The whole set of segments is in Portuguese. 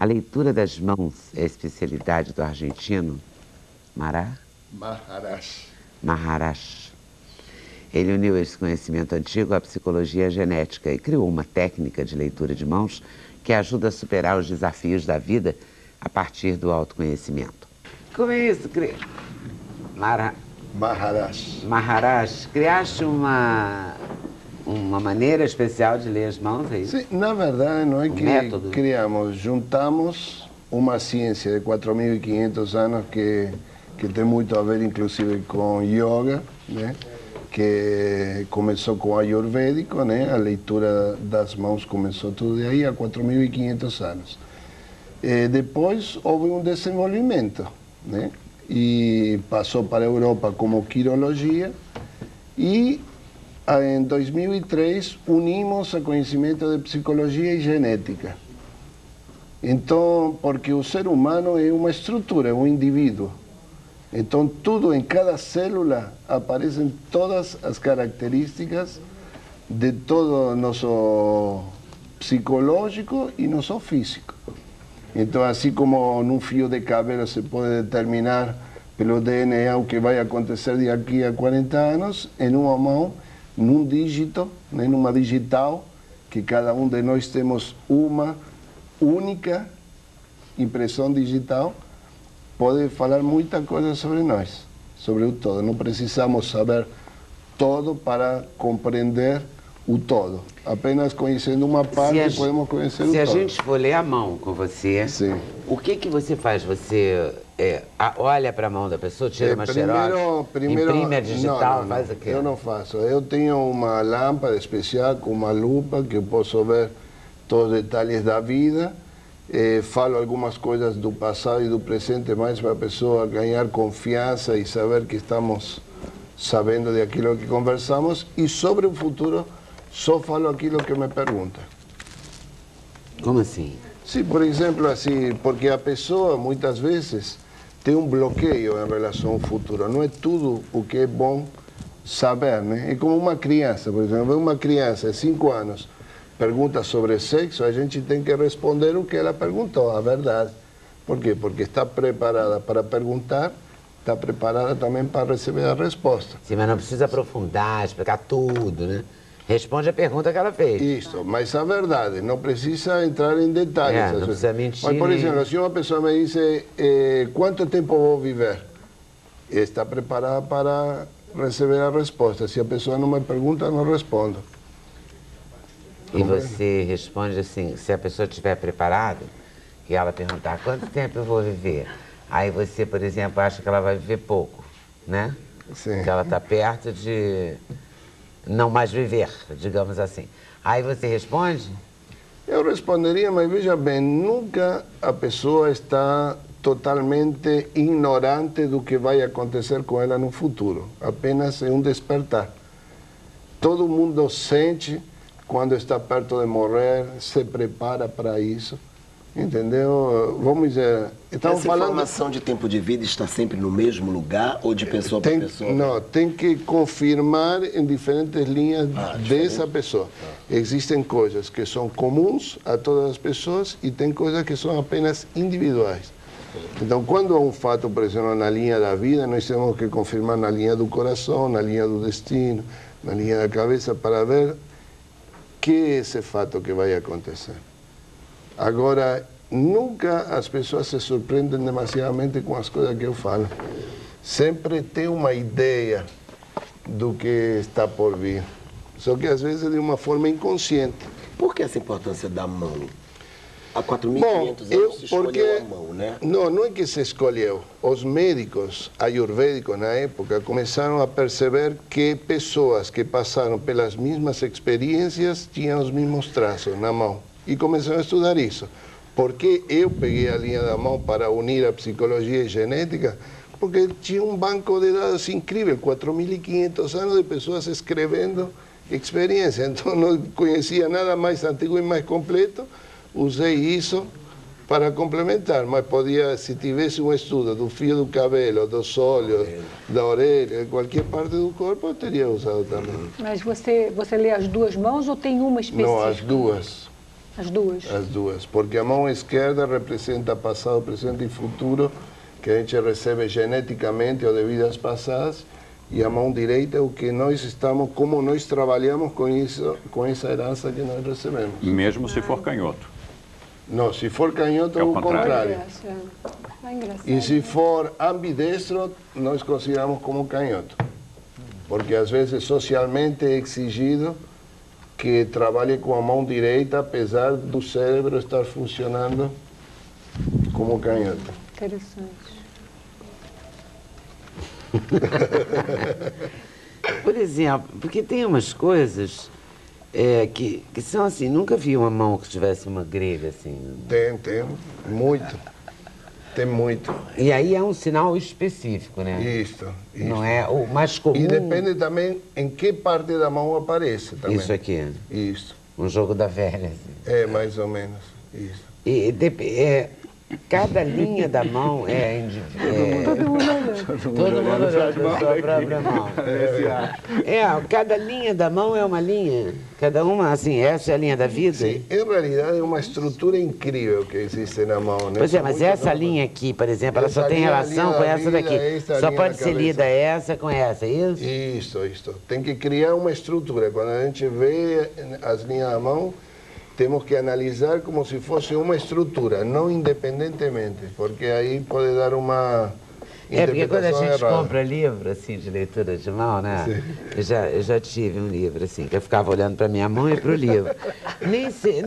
A leitura das mãos é a especialidade do argentino Maharaj. Ele uniu esse conhecimento antigo à psicologia genética e criou uma técnica de leitura de mãos que ajuda a superar os desafios da vida a partir do autoconhecimento. Como é isso, Maharaj, criaste uma maneira especial de ler as mãos, é isso? Sim, na verdade não é que método. Juntamos uma ciência de 4.500 anos que tem muito a ver inclusive com yoga, né? Que começou com o ayurvédico, né? A leitura das mãos começou tudo de aí há 4.500 anos. Depois houve um desenvolvimento, né? E passou para a Europa como quirologia e em 2003 unimos a conhecimento de psicologia e genética. Então, porque o ser humano é uma estrutura, é um indivíduo. Então, tudo em cada célula aparecem todas as características de todo nosso psicológico e nosso físico. Então, assim como num fio de cabelo se pode determinar pelo DNA o que vai acontecer daqui a 40 anos, em uma mão, num dígito, né, numa digital, que cada um de nós temos uma única impressão digital, pode falar muita coisa sobre nós, sobre o todo. Não precisamos saber todo para compreender o todo. Apenas conhecendo uma parte podemos conhecer o todo. Se a gente for ler a mão com você, sim, o que você faz? Você olha para a mão da pessoa, tira uma xerox, imprime a digital, faz o quê? Eu não faço. Eu tenho uma lâmpada especial com uma lupa que eu posso ver todos os detalhes da vida. Falo algumas coisas do passado e do presente mais para a pessoa ganhar confiança e saber que estamos sabendo de aquilo que conversamos. E sobre o futuro, só falo aquilo que me pergunta. Como assim? Sim, por exemplo, assim, porque a pessoa muitas vezes tem um bloqueio em relação ao futuro. Não é tudo o que é bom saber, né? É como uma criança, por exemplo, uma criança de 5 anos pergunta sobre sexo, a gente tem que responder o que ela perguntou, a verdade. Por quê? Porque está preparada para perguntar, está preparada também para receber a resposta. Sim, mas não precisa aprofundar, explicar tudo, né? Responde a pergunta que ela fez. Isso, mas a verdade, não precisa entrar em detalhes. Não precisa mentir. Mas, por exemplo, se uma pessoa me diz quanto tempo vou viver, está preparada para receber a resposta. Se a pessoa não me pergunta, não respondo. E você responde assim, se a pessoa estiver preparada, e ela perguntar quanto tempo eu vou viver, aí você, por exemplo, acha que ela vai viver pouco, né? Sim. Que ela está perto de não mais viver, digamos assim. Aí você responde? Eu responderia, mas veja bem, nunca a pessoa está totalmente ignorante do que vai acontecer com ela no futuro. Apenas é um despertar. Todo mundo sente quando está perto de morrer, se prepara para isso, entendeu? Vamos dizer... Essa informação de tempo de vida está sempre no mesmo lugar ou de pessoa para pessoa? Não, tem que confirmar em diferentes linhas dessa pessoa. Existem coisas que são comuns a todas as pessoas e tem coisas que são apenas individuais. Então, quando há um fato, por exemplo, na linha da vida, nós temos que confirmar na linha do coração, na linha do destino, na linha da cabeça, para ver que é esse fato que vai acontecer. Agora, nunca as pessoas se surpreendem demasiadamente com as coisas que eu falo. Sempre tem uma ideia do que está por vir. Só que às vezes é de uma forma inconsciente. Por que essa importância da mão? Há 4.500 anos se escolheu a mão, né? Não é que se escolheu. Os médicos ayurvédicos na época começaram a perceber que pessoas que passaram pelas mesmas experiências tinham os mesmos traços na mão. E começaram a estudar isso. Por que eu peguei a linha da mão para unir a psicologia e genética? Porque tinha um banco de dados incrível, 4.500 anos de pessoas escrevendo experiência. Então não conhecia nada mais antigo e mais completo. Usei isso para complementar, mas podia, se tivesse um estudo do fio do cabelo, dos olhos, da orelha, qualquer parte do corpo, eu teria usado também. Mas você lê as duas mãos ou tem uma específica? Não, as duas. As duas? As duas, porque a mão esquerda representa passado, presente e futuro, que a gente recebe geneticamente ou de vidas passadas, e a mão direita é o que nós estamos, como nós trabalhamos com isso, com essa herança que nós recebemos. Mesmo se for canhoto. Não, se for canhoto é o contrário. E se for ambidestro, nós consideramos como canhoto. Porque às vezes socialmente é exigido que trabalhe com a mão direita, apesar do cérebro estar funcionando como canhoto. Interessante. Por exemplo, porque tem umas coisas que são assim, nunca vi uma mão que tivesse uma grelha assim. Tem, muito. Tem muito. E aí é um sinal específico, né? Isso. Não é o mais comum. E depende também em que parte da mão aparece também. Isso aqui. Isso. Um jogo da velha. Assim. É, mais ou menos. Isso. E cada linha da mão é individual. Todo mundo olhando. Todo mundo olhando a sua própria mão. Cada linha da mão é uma linha. Cada uma, assim, essa é a linha da vida. Sim, em realidade é uma estrutura incrível que existe na mão, né? Pois é, mas essa linha aqui, por exemplo, ela só tem relação com essa daqui. Só pode ser lida essa com essa, é isso? Isso. Tem que criar uma estrutura. Quando a gente vê as linhas da mão, temos que analisar como se fosse uma estrutura, não independentemente, porque aí pode dar uma porque quando a gente errada. compra livro, assim, de leitura de mão, né? Eu já tive um livro, assim, que eu ficava olhando para minha mão e para o livro.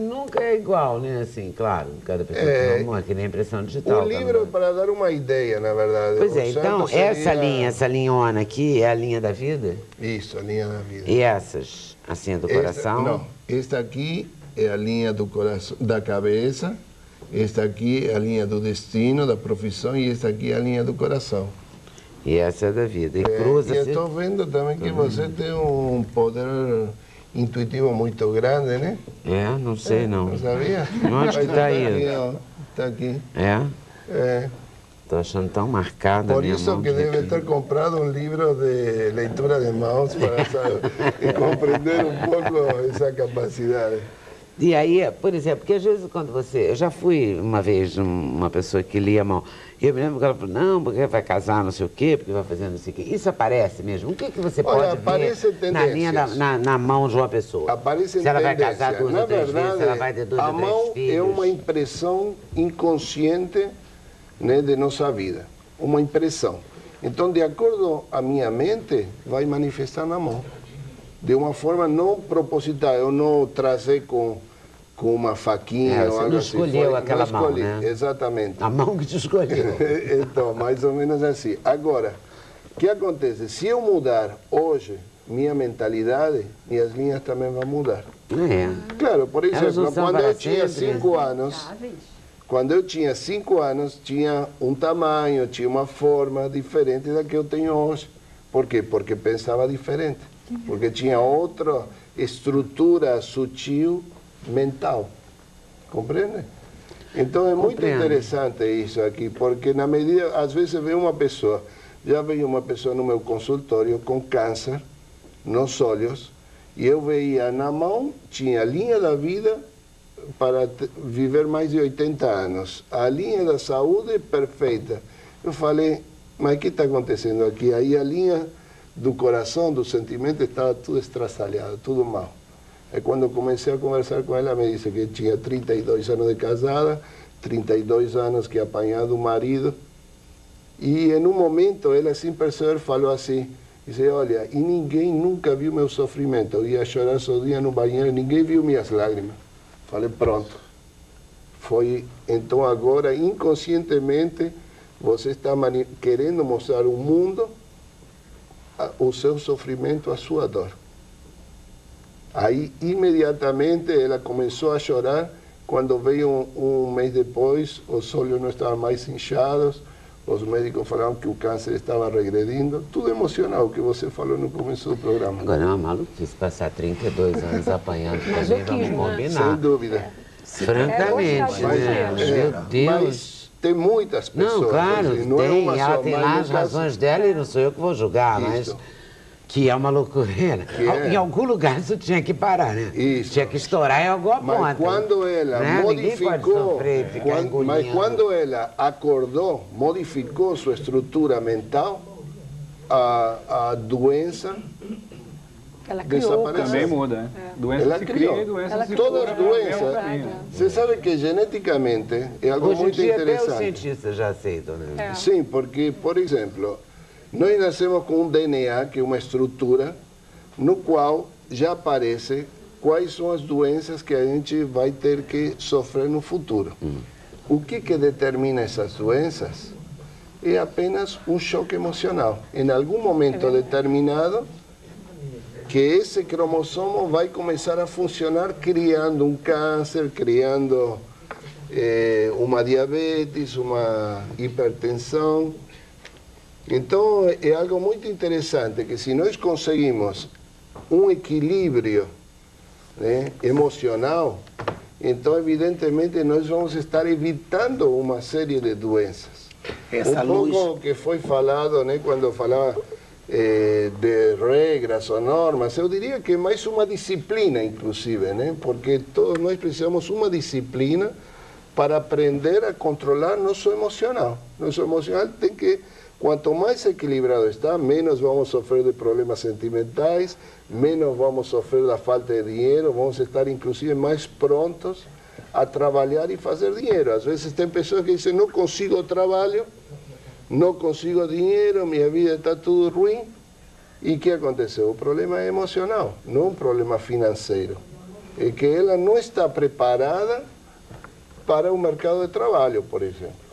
Nunca é igual, né? Assim, claro, cada pessoa tem uma mão, que nem impressão digital. O livro, para dar uma ideia, na verdade. Pois é, então, essa linhona aqui é a linha da vida? Isso, a linha da vida. E essas, assim, do coração? Não, esta aqui é a linha do coração, da cabeça, esta aqui é a linha do destino, da profissão, e esta aqui é a linha do coração. E essa é da vida. E cruza-se. E estou vendo também que você tem um poder intuitivo muito grande, né? Não sei não. Não sabia? Onde que está aí? Está aqui. É? Estou achando tão marcada a minha mão. Por isso que deve ter comprado um livro de leitura de mãos para compreender um pouco essa capacidade. E aí, por exemplo, porque às vezes quando você... Eu já fui uma vez uma pessoa que lia a mão. E eu me lembro que ela falou, não, porque vai casar não sei o quê, porque vai fazer não sei o quê. Isso aparece mesmo? O que você pode ver na linha na mão de uma pessoa? Aparece se ela vai casar duas ou três vezes, se ela vai ter duas ou três filhos. A mão é uma impressão inconsciente, né, de nossa vida. Uma impressão. Então, de acordo com a minha mente, vai manifestar na mão. De uma forma não proposital, eu não trazer com uma faquinha ou algo assim. Você não escolheu aquela mão, né? Exatamente. A mão que te escolheu. Então, mais ou menos assim. Agora, o que acontece? Se eu mudar hoje minha mentalidade, minhas linhas também vão mudar. Claro, por exemplo, quando eu tinha 5 anos... Quando eu tinha 5 anos, tinha um tamanho, tinha uma forma diferente da que eu tenho hoje. Por quê? Porque pensava diferente. Porque tinha outra estrutura sutil mental. Compreende? Então é muito interessante isso aqui, porque na medida, às vezes vem uma pessoa, já veio uma pessoa no meu consultório com câncer nos olhos, e eu veia na mão, tinha a linha da vida para viver mais de 80 anos. A linha da saúde perfeita. Eu falei, mas o que está acontecendo aqui? Aí a linha do coração, do sentimento, estava tudo estraçalhado, tudo mal. É quando eu comecei a conversar com ela, me disse que tinha 32 anos de casada, 32 anos que apanhava do marido, e em um momento, ela sem perceber falou assim, disse, olha, e ninguém nunca viu meu sofrimento, eu ia chorar sozinha no banheiro, ninguém viu minhas lágrimas. Falei, pronto. Foi, então agora, inconscientemente, você está querendo mostrar ao mundo o seu sofrimento, a sua dor. Aí, imediatamente, ela começou a chorar. Quando veio um mês depois, os olhos não estavam mais inchados, os médicos falaram que o câncer estava regredindo. Tudo emocional, que você falou no começo do programa. Agora, é uma maluquice passar 32 anos apanhando também, vamos combinar. Sem dúvida. Francamente, né? Meu Deus. Mas tem muitas pessoas. Não, claro, assim, não tem, é uma ela só, tem lá as razões dela e não sou eu que vou julgar, mas Que é uma loucura. Em algum lugar isso tinha que parar, né? Isso. Tinha que estourar em alguma ponta. Mas quando ela modificou, quando ela acordou, modificou sua estrutura mental, a doença desapareceu. Também muda, né? Doença Ela se criou. cria e doença se Todas cura. as doenças. Você sabe que geneticamente é algo Hoje em muito dia até os interessante. cientistas já aceitam, né? Sim, porque, por exemplo, nós nascemos com um DNA, que é uma estrutura, no qual já aparece quais são as doenças que a gente vai ter que sofrer no futuro. O que determina essas doenças é apenas um choque emocional. Em algum momento determinado, que esse cromossomo vai começar a funcionar criando um câncer, criando uma diabetes, uma hipertensão. Então, é algo muito interessante, que se nós conseguimos um equilíbrio, né, emocional, então, evidentemente, nós vamos estar evitando uma série de doenças. Pouco que foi falado, né, quando falava de regras ou normas, eu diria que é mais uma disciplina, inclusive, né, porque todos nós precisamos uma disciplina para aprender a controlar nosso emocional. Nosso emocional tem que, quanto mais equilibrado está, menos vamos sofrer de problemas sentimentais, menos vamos sofrer da falta de dinheiro, vamos estar inclusive mais prontos a trabalhar e fazer dinheiro. Às vezes tem pessoas que dizem, não consigo trabalho, não consigo dinheiro, minha vida está tudo ruim. E o que aconteceu? O problema é emocional, não um problema financeiro. É que ela não está preparada para o mercado de trabalho, por exemplo.